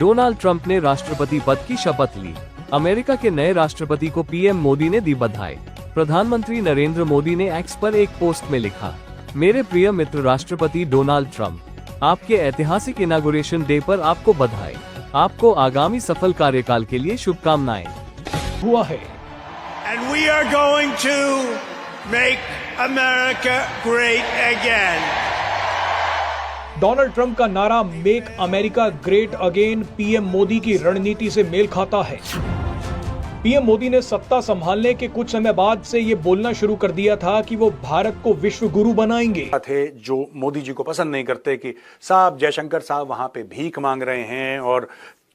Donald Trump ने राष्ट्रपति पद की शपथ ली। अमेरिका के नए राष्ट्रपति को पीएम मोदी ने दी बधाई। प्रधानमंत्री नरेंद्र मोदी ने एक्स पर एक पोस्ट में लिखा, मेरे प्रिय मित्र राष्ट्रपति डोनाल्ड ट्रंप, आपके ऐतिहासिक इनॉग्रेशन डे पर आपको बधाई। आपको आगामी सफल कार्यकाल के लिए शुभकामनाएं। हुआ है। And we are going to make America great again. Donald Trump का नारा make America great again PM Modi की रणनीति से मेल खाता है। पीएम मोदी ने सत्ता संभालने के कुछ समय बाद से ये बोलना शुरू कर दिया था कि वो भारत को विश्व गुरु बनाएंगे। थे जो मोदी जी को पसंद नहीं करते कि साहब जयशंकर साहब वहां पे भीख मांग रहे हैं और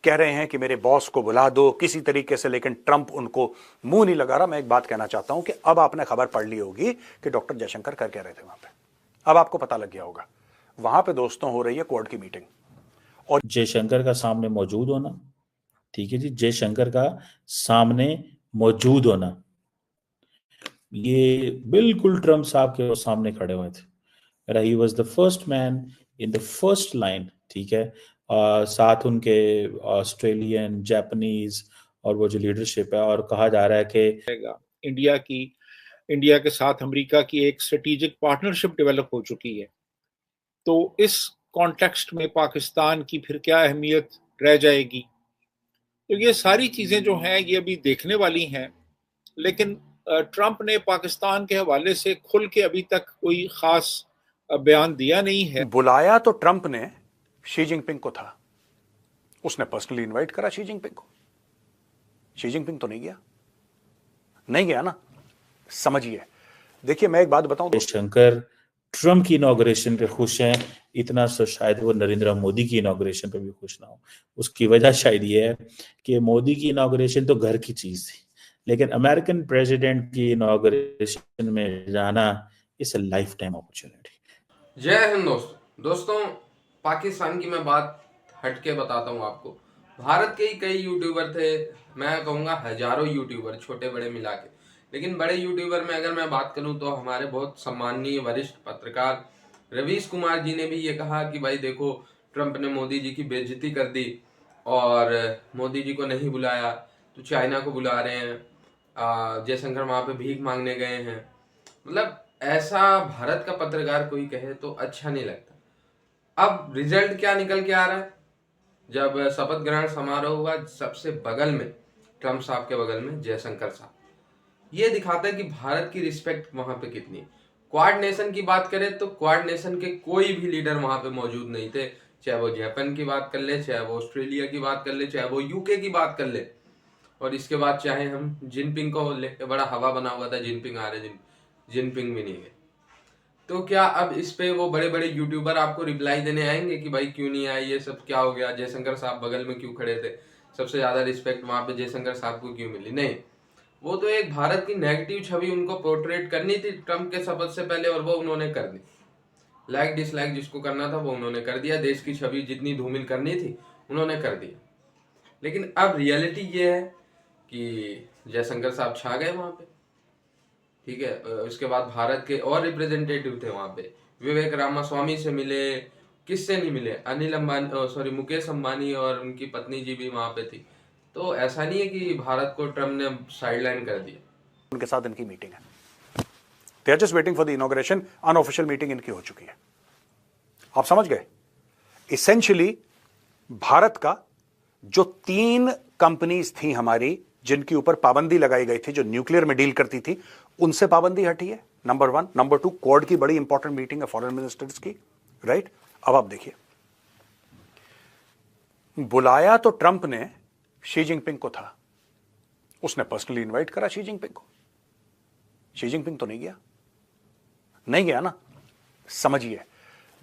कह रहे हैं कि मेरे बॉस को बुला दो किसी तरीके से, लेकिन ट्रंप उनको मुंह नहीं लगा रहा। मैं एक बात कहना चाहता हूं कि अब आपने खबर पढ़ ली होगी कि डॉक्टर जयशंकर कर कह रहे थे वहां पे। अब आपको पता लग गया होगा वहां पे दोस्तों हो रही है क्वाड की मीटिंग और जयशंकर का सामने मौजूद होना, ठीक है जी, जयशंकर का सामने मौजूद होना, ये बिल्कुल ट्रंप साहब के सामने खड़े हुए थे। He was the first man in the first line, ठीक है। साथ उनके ऑस्ट्रेलियन, जापानीज और वो जो लीडरशिप है, और कहा जा रहा है कि इंडिया के साथ अमेरिका की एक स्ट्रेटेजिक पार्टनरशिप डेवलप हो चुकी है। तो इस कॉन्टेक्स्ट में पाकिस्तान की फिर क्या अहमियत रह जाएगी? तो ये सारी चीजें जो हैं ये अभी देखने वाली हैं, लेकिन ट्रंप ने पाकिस्तान के हवाले से खुल के अभी तक कोई खास बयान दिया नहीं है। बुलाया तो ट्रंप ने शी जिनपिंग को था, उसने पर्सनली इनवाइट करा शी जिनपिंग को। शी जिनपिंग तो नहीं गया ना। समझिए, देखिए मैं एक बात बताऊं, शंकर ट्रंप की इनॉग्रेशन पे खुश हैं इतना, तो शायद वो नरेंद्र मोदी की इनॉग्रेशन पे भी खुश ना हो। उसकी वजह शायद ये है कि मोदी की इनॉग्रेशन तो घर की चीज थी, लेकिन अमेरिकन प्रेसिडेंट की इनॉग्रेशन में जाना इस लाइफ टाइम अपॉर्चुनिटी। जय हिंद दोस्तों, पाकिस्तान की मैं बात हटके बताता हूँ आपको। भारत के ही कई यूट्यूबर थे, मैं कहूँगा हजारों यूट्यूबर, छोटे बड़े मिला के, लेकिन बड़े यूट्यूबर में अगर मैं बात करूं तो हमारे बहुत सम्माननीय वरिष्ठ पत्रकार रवीश कुमार जी ने भी ये कहा कि भाई देखो, ट्रंप ने मोदी जी की बेइज्जती कर दी और मोदी जी को नहीं बुलाया तो चाइना को बुला रहे हैं, जयशंकर वहां पे भीख मांगने गए हैं। मतलब ऐसा भारत का पत्रकार कोई कहे तो अच्छा नहीं लगता। अब रिजल्ट क्या निकल के आ रहा है? जब शपथ ग्रहण समारोह हुआ, सबसे बगल में, ट्रंप साहब के बगल में जयशंकर साहब, ये दिखाता है कि भारत की रिस्पेक्ट वहां पे कितनी है। क्वाड नेशन की बात करें तो क्वाड नेशन के कोई भी लीडर वहां पे मौजूद नहीं थे, चाहे वो जापान की बात कर ले, चाहे वो ऑस्ट्रेलिया की बात कर ले, चाहे वो यूके की बात कर ले, और इसके बाद चाहे हम जिनपिंग को लेके बड़ा हवा बना हुआ था, जिनपिंग आ रहे, जिनपिंग भी नहीं गए। तो क्या अब इस पे वो बड़े बड़े यूट्यूबर आपको रिप्लाई देने आएंगे कि भाई क्यों नहीं आए, ये सब क्या हो गया, जयशंकर साहब बगल में क्यों खड़े थे, सबसे ज्यादा रिस्पेक्ट वहां पे जयशंकर साहब को क्यों मिली? नहीं, वो तो एक भारत की नेगेटिव छवि उनको पोर्ट्रेट करनी थी ट्रंप के शपथ से पहले, और वो उन्होंने कर दी। लाइक डिसलाइक जिसको करना था वो उन्होंने कर दिया, देश की छवि जितनी धूमिल करनी थी उन्होंने कर दिया। लेकिन अब रियलिटी ये है कि जयशंकर साहब छा गए वहां पे, ठीक है। उसके बाद भारत के और रिप्रेजेंटेटिव थे वहां पे, विवेक रामास्वामी से मिले, किससे नहीं मिले, मुकेश अंबानी और उनकी पत्नी जी भी वहां पे थी। तो ऐसा नहीं है कि भारत को ट्रम्प ने साइडलाइन कर दिया। उनके साथ इनकी मीटिंग है, they are just waiting for the inauguration. Unofficial meeting इनकी हो चुकी है। आप समझ गए? इसेंशियली भारत का जो 3 कंपनीज थी हमारी जिनके ऊपर पाबंदी लगाई गई थी, जो न्यूक्लियर में डील करती थी, उनसे पाबंदी हटी है, नंबर 1। नंबर 2, क्वाड की बड़ी इंपॉर्टेंट मीटिंग है फॉरेन मिनिस्टर्स की, राइट। अब आप देखिए, बुलाया तो ट्रंप ने शी जिनपिंग को था, उसने पर्सनली इनवाइट करा शी जिनपिंग को। शी जिनपिंग तो नहीं गया ना। समझिए,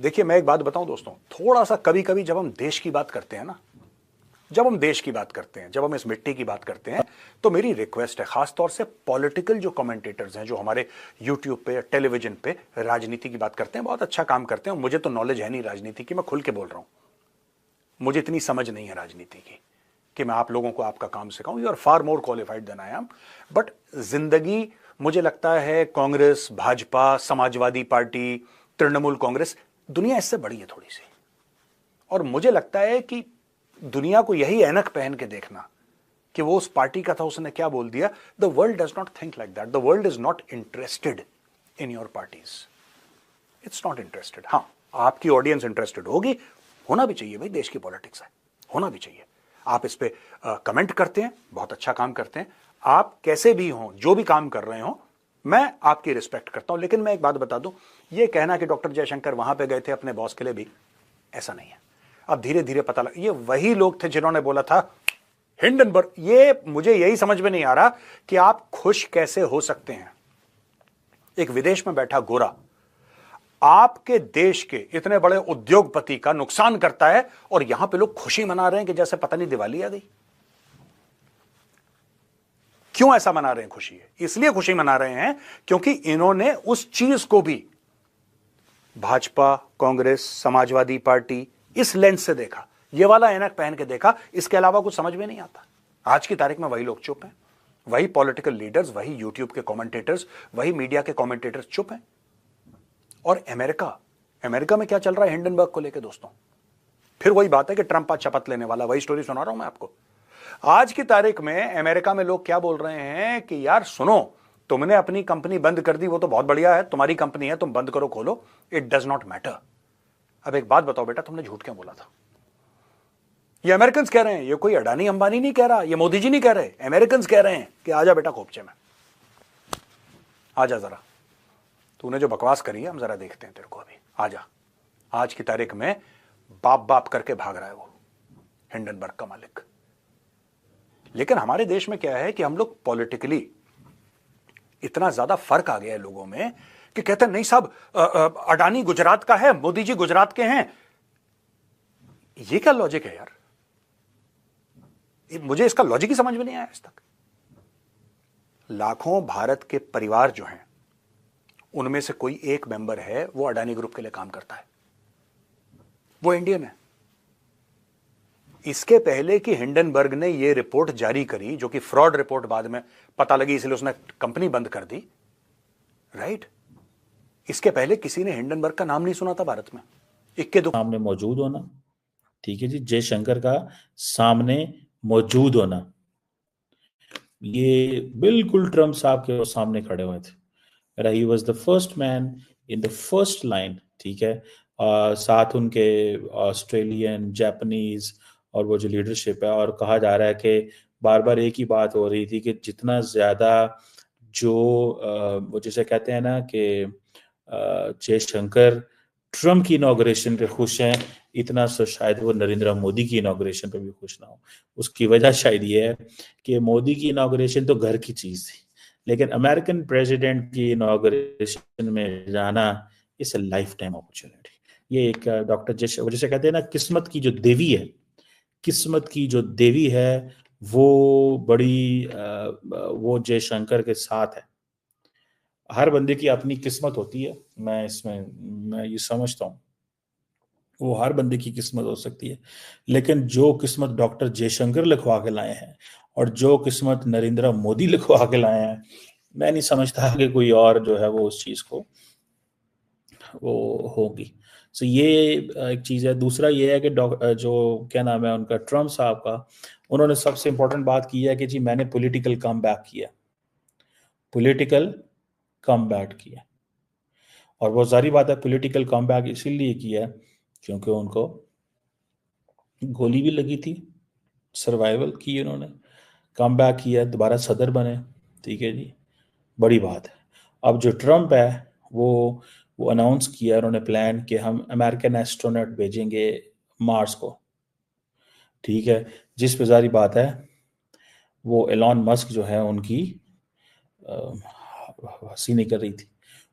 देखिए मैं एक बात बताऊं दोस्तों, थोड़ा सा कभी कभी जब हम देश की बात करते हैं ना, जब हम इस मिट्टी की बात करते हैं, तो मेरी रिक्वेस्ट है, खासतौर से पॉलिटिकल जो कमेंटेटर्स हैं, जो हमारे यूट्यूब पे, टेलीविजन पे राजनीति की बात करते हैं, बहुत अच्छा काम करते हैं। मुझे तो नॉलेज है नहीं राजनीति की, मैं खुल के बोल रहा हूं, मुझे इतनी समझ नहीं है राजनीति की कि मैं आप लोगों को आपका काम सिखाऊं। You are far more qualified than I am. But जिंदगी मुझे लगता है कांग्रेस, भाजपा, समाजवादी पार्टी, तृणमूल कांग्रेस, दुनिया इससे बड़ी है थोड़ी सी। और मुझे लगता है कि दुनिया को यही ऐनक पहन के देखना कि वो उस पार्टी का था, उसने क्या बोल दिया। The world does not think like that. The world is not interested in your parties, it's not interested. हाँ, आपकी ऑडियंस इंटरेस्टेड होगी, होना भी चाहिए भाई, देश की पॉलिटिक्स है, होना भी चाहिए। आप इस पे कमेंट करते हैं, बहुत अच्छा काम करते हैं, आप कैसे भी हों, जो भी काम कर रहे हो, मैं आपकी रिस्पेक्ट करता हूं। लेकिन मैं एक बात बता दूं, ये कहना कि डॉक्टर जयशंकर वहां पे गए थे अपने बॉस के लिए भी, ऐसा नहीं है। अब धीरे धीरे पता लगा, ये वही लोग थे जिन्होंने बोला था हिंडनबर्ग। ये मुझे यही समझ में नहीं आ रहा कि आप खुश कैसे हो सकते हैं। एक विदेश में बैठा गोरा आपके देश के इतने बड़े उद्योगपति का नुकसान करता है, और यहां पे लोग खुशी मना रहे हैं कि जैसे पता नहीं दिवाली आ गई। क्यों ऐसा मना रहे हैं खुशी? है इसलिए खुशी मना रहे हैं क्योंकि इन्होंने उस चीज को भी भाजपा, कांग्रेस, समाजवादी पार्टी इस लेंस से देखा, ये वाला ऐनक पहन के देखा, इसके अलावा कुछ समझ में नहीं आता। आज की तारीख में वही लोग चुप हैं, वही पॉलिटिकल लीडर्स, वही यूट्यूब के कमेंटेटर्स, वही मीडिया के कमेंटेटर्स चुप हैं। और अमेरिका में क्या चल रहा है हिंडनबर्ग को लेकर दोस्तों? फिर वही बात है कि ट्रंप आज शपथ लेने वाला, वही स्टोरी सुना रहा हूं मैं आपको। आज की तारीख में अमेरिका में लोग क्या बोल रहे हैं कि यार सुनो, तुमने अपनी कंपनी बंद कर दी, वो तो बहुत बढ़िया है, तुम्हारी कंपनी है, तुम बंद करो खोलो, इट डज नॉट मैटर। अब एक बात बताओ बेटा, तुमने झूठ क्यों बोला था? ये अमेरिकन कह रहे हैं, ये कोई अडानी अंबानी नहीं कह रहा, ये मोदी जी नहीं कह रहे, अमेरिकन कह रहे हैं कि आजा बेटा खोपचे में, आजा जरा, तूने जो बकवास करी है हम जरा देखते हैं तेरे को, अभी आजा। आज की तारीख में बाप बाप करके भाग रहा है वो हिंडनबर्ग का मालिक। लेकिन हमारे देश में क्या है कि हम लोग पॉलिटिकली इतना ज्यादा फर्क आ गया है लोगों में कि कहते हैं नहीं साहब, अडानी गुजरात का है, मोदी जी गुजरात के हैं। ये क्या लॉजिक है यार? मुझे इसका लॉजिक ही समझ में नहीं आया आज तक। लाखों भारत के परिवार जो हैं, उनमें से कोई एक मेंबर है वो अडानी ग्रुप के लिए काम करता है, वो इंडियन है। इसके पहले कि हिंडनबर्ग ने ये रिपोर्ट जारी करी, जो कि फ्रॉड रिपोर्ट बाद में पता लगी इसलिए उसने कंपनी बंद कर दी, राइट? इसके पहले किसी ने हिंडनबर्ग का नाम नहीं सुना था भारत में। इक्के दुक्के सामने मौजूद होना, ठीक है जी, जयशंकर का सामने मौजूद होना, ये बिल्कुल ट्रंप साहब के सामने खड़े हुए थे। He was the first man in the first line, ठीक है। साथ उनके ऑस्ट्रेलियन, जापानीज और वो जो लीडरशिप है, और कहा जा रहा है कि बार बार एक ही बात हो रही थी कि जितना ज्यादा जो वो जिसे कहते हैं ना कि जयशंकर ट्रंप की इनॉग्रेशन पे खुश हैं, इतना तो शायद वो नरेंद्र मोदी की इनॉग्रेशन पे भी खुश ना हो। उसकी वजह शायद ये है कि मोदी की इनॉग्रेशन तो घर की चीज थी, लेकिन अमेरिकन प्रेसिडेंट की इनॉग्रेशन में जाना इस लाइफ टाइम अपॉर्चुनिटी। ये एक डॉक्टर जैसे कहते हैं ना, किस्मत की जो देवी है, किस्मत की जो देवी है वो बड़ी वो जयशंकर के साथ है। हर बंदे की अपनी किस्मत होती है, मैं ये समझता हूँ, वो हर बंदे की किस्मत हो सकती है, लेकिन जो किस्मत डॉक्टर जयशंकर लिखवा के लाए हैं और जो किस्मत नरेंद्र मोदी लिखवा के लाए हैं, मैं नहीं समझता कि कोई और जो है वो उस चीज को वो होगी। सो ये एक चीज है। दूसरा ये है कि जो क्या नाम है उनका, ट्रंप साहब का, उन्होंने सबसे इंपॉर्टेंट बात की है कि जी मैंने पॉलिटिकल कम बैक किया, पॉलिटिकल कम बैक किया। और वो जारी बात है, पॉलिटिकल कम बैक इसीलिए किया क्योंकि उनको गोली भी लगी थी, सर्वाइवल की उन्होंने, कम बैक किया, दोबारा सदर बने, ठीक है जी, बड़ी बात है। अब जो ट्रंप है वो अनाउंस किया उन्होंने प्लान कि हम अमेरिकन एस्ट्रोनॉट भेजेंगे मार्स को, ठीक है, जिस पे जारी बात है वो एलॉन मस्क जो है उनकी हंसी नहीं कर रही थी,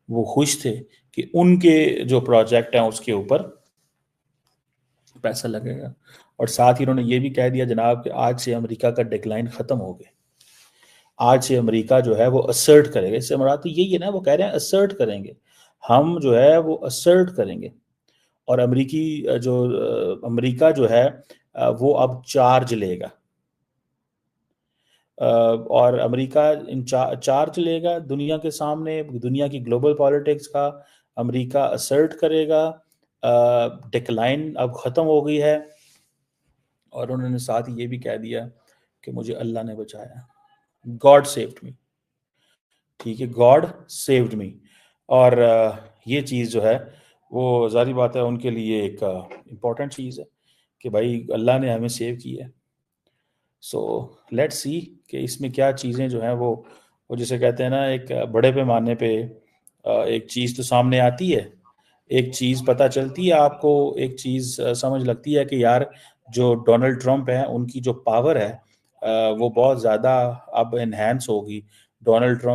वो खुश थे कि उनके जो प्रोजेक्ट है उसके ऊपर पैसा लगेगा। और साथ ही उन्होंने ये भी कह दिया जनाब कि आज से अमेरिका का डिक्लाइन खत्म हो गया, आज से अमेरिका जो है वो असर्ट करेगा। इससे मुराद तो यही है ना, वो कह रहे हैं असर्ट करेंगे, हम जो है वो असर्ट करेंगे। और अमेरिका जो है वो अब चार्ज लेगा, और अमेरिका चार्ज लेगा दुनिया के सामने, दुनिया की ग्लोबल पॉलिटिक्स का अमेरिका असर्ट करेगा। डिक्लाइन अब खत्म हो गई है, और उन्होंने साथ ये भी कह दिया कि मुझे अल्लाह ने बचाया, गॉड सेव्ड मी। ठीक है, गॉड सेव्ड मी। और ये चीज़ जो है वो जारी बात है उनके लिए एक इम्पॉर्टेंट चीज़ है कि भाई अल्लाह ने हमें सेव किया है। सो लेट्स सी कि इसमें क्या चीज़ें जो हैं वो जिसे कहते हैं ना, एक बड़े पैमाने पे एक चीज़ तो सामने आती है, एक चीज़ पता चलती है आपको, एक चीज़ समझ लगती है कि यार जो डोनाल्ड ट्रंप है उनकी जो पावर है वो बहुत ज़्यादा अब इन्हेंस होगी। Donald Trump